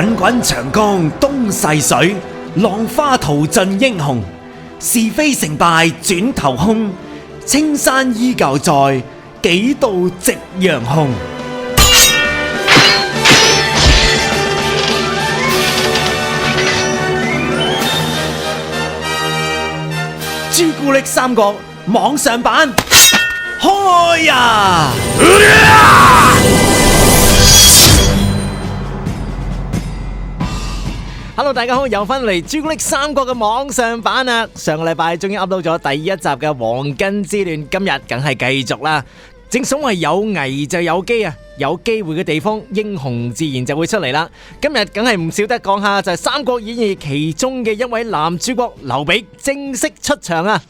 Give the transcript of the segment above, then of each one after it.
滾滾長江東逝水，浪花淘盡英雄。是非成敗轉頭空，青山依舊在，幾度夕陽紅。朱古力三國網上版開呀！Hello， 大家好，又翻嚟朱古力三國嘅網上版啦！上個禮拜終於 upload 咗第一集嘅黃巾之亂，今日梗係繼續啦。正所謂有危就有機啊，有機會嘅地方，英雄自然就會出嚟啦。今日梗係唔少得講下，就係《三國演義》其中嘅一位男主角劉備正式出場啊！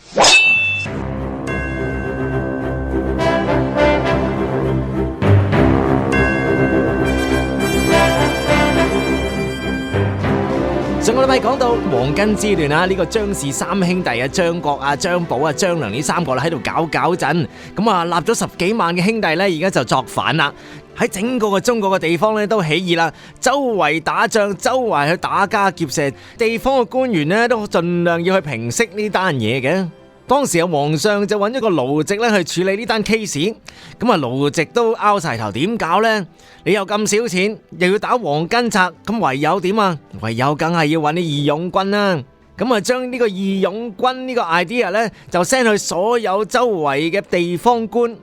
上個禮拜講到黃巾之亂啊，呢個張氏三兄弟啊，張角啊、張寶啊、張良呢三個喺度搞震，咁啊立咗10幾萬嘅兄弟呢，而家就作反啦。喺整個中國嘅地方呢都起義啦，周圍打仗，周圍去打家劫舍，地方嘅官員呢都盡量要去平息呢單嘢嘅。當時有皇上就揾咗個盧植咧去處理呢單 case， 咁啊盧植都拗晒頭，點搞呢？你又咁少錢，又要打黃巾賊，咁唯有點啊？唯有梗係要揾啲義勇軍啦。咁啊將呢個義勇軍呢個 idea 呢，就 send 去所有周圍嘅地方官。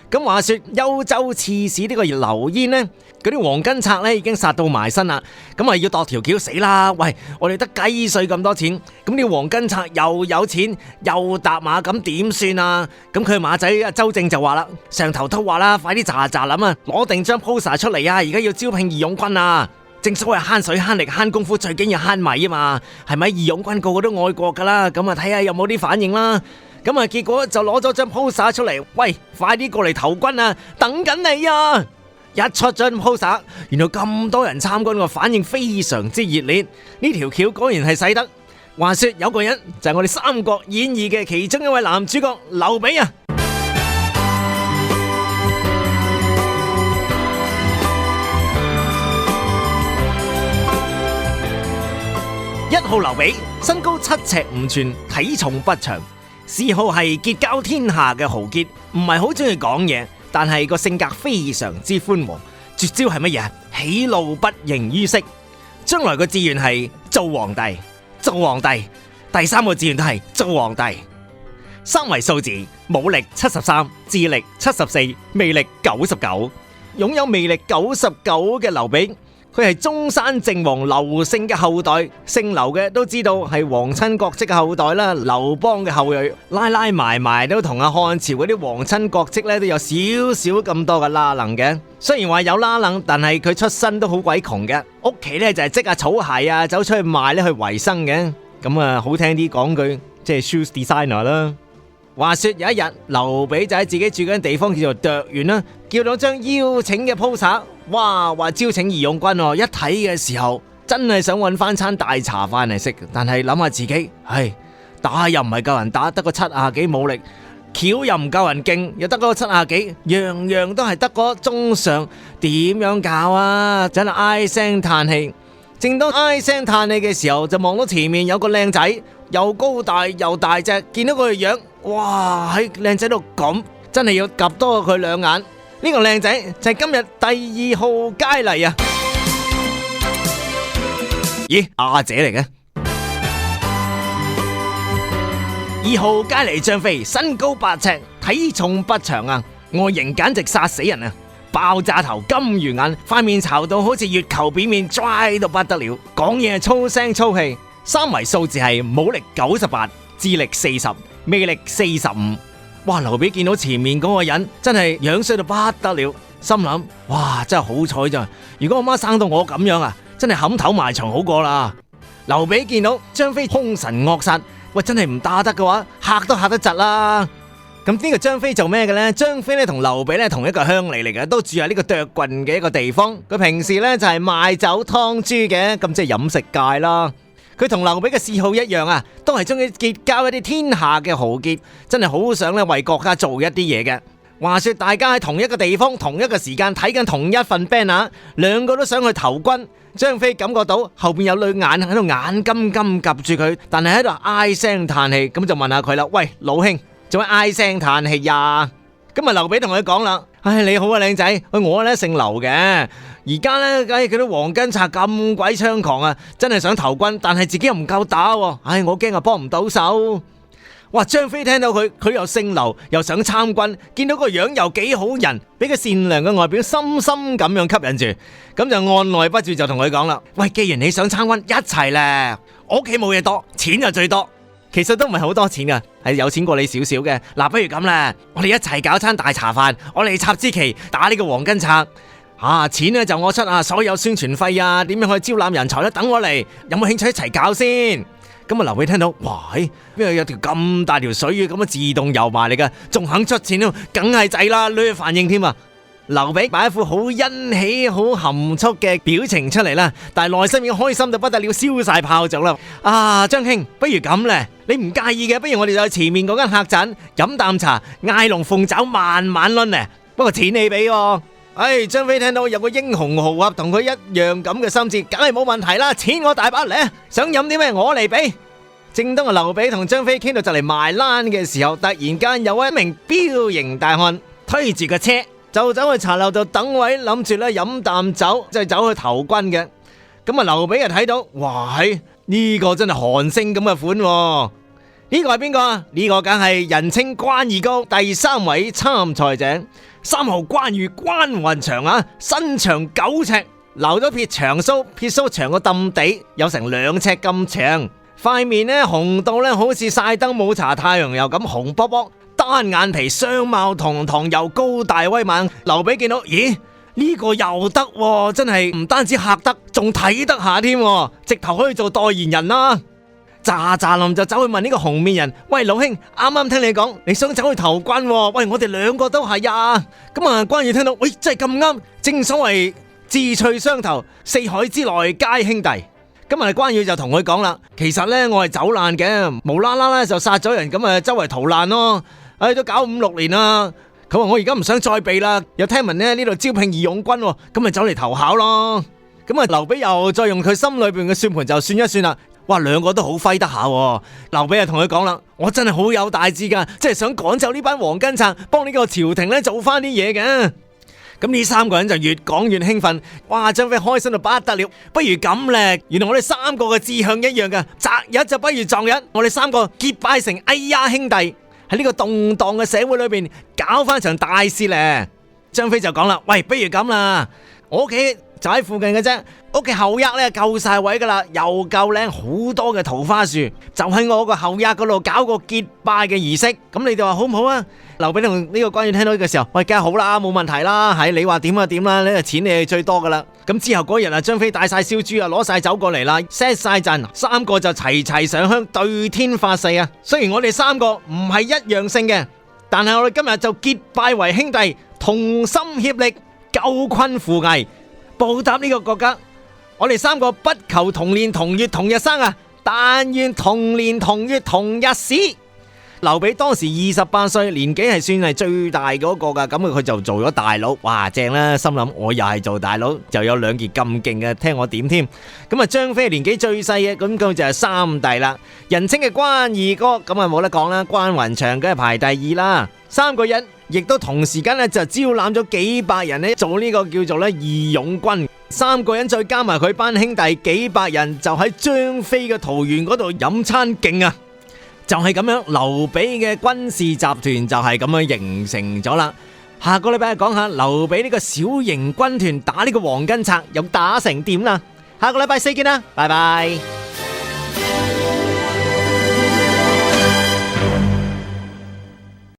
咁話說幽州刺史呢個劉焉呢，嗰啲黃巾賊呢已經殺到埋身啦，咁啊要度條橋死啦！喂，我哋得雞碎咁多錢，咁啲黃巾賊又有錢又搭馬，咁點算啊？咁佢馬仔阿周正就話啦，上頭都話啦，快啲喳諗啊，攞定張 poster 出嚟啊！而家要招聘義勇軍啊！正所謂慳水慳力慳功夫，最緊要慳米啊嘛，係咪？義勇軍個個都愛國噶啦，咁啊睇下有冇啲反應啦。咁啊，結果就攞咗張 poster 出嚟，喂，快啲過嚟投軍啊！等緊你啊！一出張 poster， 原來咁多人參軍，個反應非常之熱烈。呢條橋果然係使得。話說有個人就係我哋《三國演義》嘅其中一位男主角劉備啊！1號劉備，身高7尺5寸，體重不詳。嗜好係結交天下嘅豪傑，唔係好中意講嘢，但係個性格非常之寬和。絕招係乜嘢？喜怒不形於色。將來個志願係做皇帝，做皇帝。第3個志願都係做皇帝。三圍數字：武力73，智力74，魅力99。擁有魅力99嘅劉備，佢係中山靖王劉勝嘅後代，姓劉嘅都知道係皇親國戚嘅後代啦，劉邦嘅後裔，拉埋都同漢朝嗰啲皇親國戚咧都有少少咁多嘅拉能嘅。雖然話有拉能，但係佢出身都好鬼窮嘅，屋企咧就係織下草鞋啊，走出去賣咧去維生嘅。咁啊，好聽啲講句，即係 shoes designer 啦。話說有一日，劉備就喺自己住緊地方叫做涿縣啦，叫到張邀請嘅 poster， 哇，話招請義勇軍哦。一睇嘅時候，真係想搵翻餐大茶飯嚟食，但係諗下自己，打又唔係夠人打，得個70幾武力，橋又唔夠人勁，又得個70幾，樣樣都係得個中上，點樣搞啊？真係唉聲嘆氣。正當唉聲嘆氣嘅時候，就望到前面有個靚仔，又高大又大隻，見到佢嘅樣，哇！喺靚仔度咁，真係要夾多佢2眼。呢個靚仔就係今日第2號佳麗啊！咦，阿姐嚟嘅？2號佳麗張飛，身高8尺，體重不詳啊，外形簡直殺死人啊！爆炸頭，金魚眼，塊面巢到好似月球表面 dry 到不得了，講嘢粗聲粗氣。三圍數字係武力98，智力40，魅力45。哇！劉備見到前面嗰個人真係樣衰到不得了，心諗：哇，真係好彩咋！如果我媽生到我咁樣啊，真係冚頭埋牆好過啦。劉備見到張飛兇神惡煞，喂，真係唔打得嘅話，嚇都嚇得窒啦。咁呢個張飛做咩嘅呢？張飛咧同劉備咧同一個鄉里嚟嘅，都住喺呢個涿郡嘅一個地方。佢平時咧就係賣酒劏豬嘅，咁即係飲食界啦。佢同劉備嘅嗜好一樣啊，都係中意結交一啲天下嘅豪傑，真係好想咧為國家做一啲嘢嘅。話說大家喺同一個地方、同一個時間睇緊同一份 banner， 兩個都想去投軍，張飛感覺到後邊有對眼喺度眼金金夾住佢，但係喺度唉聲嘆氣，咁就問下佢啦：喂，老兄，做咩唉聲嘆氣呀？咁啊，劉備同佢講啦：唉，你好啊，靚仔，我呢姓劉嘅，而家呢，佢啲黃巾賊咁鬼猖狂啊，真係想投軍，但係自己又唔夠打，唉，我驚啊幫唔到手。哇！張飛聽到佢又姓劉，又想參軍，見到個樣又幾好人，俾個善良嘅外表深深咁樣吸引住，咁就按捺不住就同佢講啦：喂，既然你想參軍，一齊咧！我屋企冇嘢多，錢就最多。其實都唔係好多錢噶，係有錢過你少少嘅。嗱，不如咁啦，我哋一齊搞餐大茶飯，我哋插支旗打呢個黃巾賊。錢呢就我出啊，所有宣傳費啊，點樣去招攬人才咧，等我嚟。有冇興趣一齊搞先？咁啊，劉備聽到，哇，邊有條咁大條水魚咁樣自動游埋嚟噶，仲肯出錢咯，梗係制啦，女反應添啊！劉備擺一副好欣喜、好含蓄嘅表情出嚟啦，但係內心已經開心到不得了，燒晒炮仗啦！張兄，不如咁咧，你唔介意嘅，不如我哋就去前面嗰間客棧飲啖茶，嗌龍鳳酒，慢慢掄咧。不過錢你俾喎。張飛聽到有個英雄豪俠同佢一樣咁嘅心智，梗係冇問題啦，錢我大把嚟，想飲啲咩我嚟俾。正當劉備同張飛傾到就嚟埋欄嘅時候，突然間有一名彪形大漢推住個車就走去茶樓度等位，諗住咧飲啖酒，就走去投軍嘅。咁啊，劉備就睇到，哇，呢個真係韓星咁嘅款，呢個係邊個啊？呢個梗係人稱關二哥第3位參賽者，3號關羽關雲長啊，身長9尺，留咗撇長鬚，撇鬚長過揼地，有成2尺咁長，塊面呢紅到呢好似曬燈冇搽太陽油咁紅卜卜，單眼皮，相貌堂堂又高大威猛。劉備見到，咦，呢個又得喎，真係唔單止嚇得，仲睇得下添，直頭可以做代言人啦。咋林就走去問呢個紅面人：喂，老兄，啱啱聽你講你想走去投軍，喂，我哋2個都係呀。咁啊，關羽聽到，喂，真係咁啱，正所謂志趣相投，4海之內皆兄弟。咁啊，關羽就同佢講啦，其實呢，我係走難嘅，無啦啦就殺咗人，咁啊周圍逃難咯，都搞5、6年啦。佢話我而家唔想再避啦，又聽聞呢度招聘義勇軍，咁咪走嚟投考咯。咁啊，劉備又再用佢心裏邊嘅算盤就算一算啦。哇，2個都好揮得下。劉備就同佢講啦，我真係好有大志噶，即係想趕走呢班黃巾賊，幫呢個朝廷咧做翻啲嘢嘅。咁呢3個人就越講越興奮。哇，張飛開心到不得了。不如咁咧，原來我哋3個嘅志向一樣噶，擇日就不如撞日，我哋3個結拜成哎呀兄弟，喺呢個動盪嘅社會裏邊搞翻場大事咧。張飛就講啦，喂，不如咁啦，我屋企就喺附近嘅啫，屋企後院咧夠晒位噶啦，又夠靚，好多嘅桃花樹，就喺我個後院嗰度搞個結拜嘅儀式，咁你哋話好唔好啊？劉備同呢個關羽聽到呢個時候，喂，梗係好啦，冇問題啦，係你話點就點啦，呢個錢你係最多噶啦。咁之後嗰日啊，張飛帶晒燒豬啊，攞晒酒過嚟啦 ，set 晒陣，3個就齊上香對天發誓啊！雖然我哋3個唔係一樣性嘅，但係我哋今日就結拜為兄弟，同心協力，救困扶危，報答呢個國家。我哋3個不求同年同月同日生啊，但願同年同月同日死。劉備當時28歲，年紀係算係最大嗰個噶，咁佢就做咗大佬，哇，正啦！心諗我又係做大佬，就有2件咁勁嘅，聽我點添。咁啊，張飛年紀最細嘅，咁佢就係3弟啦，人稱嘅關二哥，咁啊冇得講啦，關雲長梗係排第2啦。3個人亦都同時間咧就招攬咗幾百人咧做呢個叫做咧義勇軍。3個人再加埋佢班兄弟幾百人，就喺張飛嘅桃園嗰度飲餐勁啊！就係咁樣，劉備嘅軍事集團就係咁樣形成咗啦。下個禮拜講下劉備呢個小型軍團打呢個黃巾賊又打成點啦。下個禮拜4見啦，拜拜。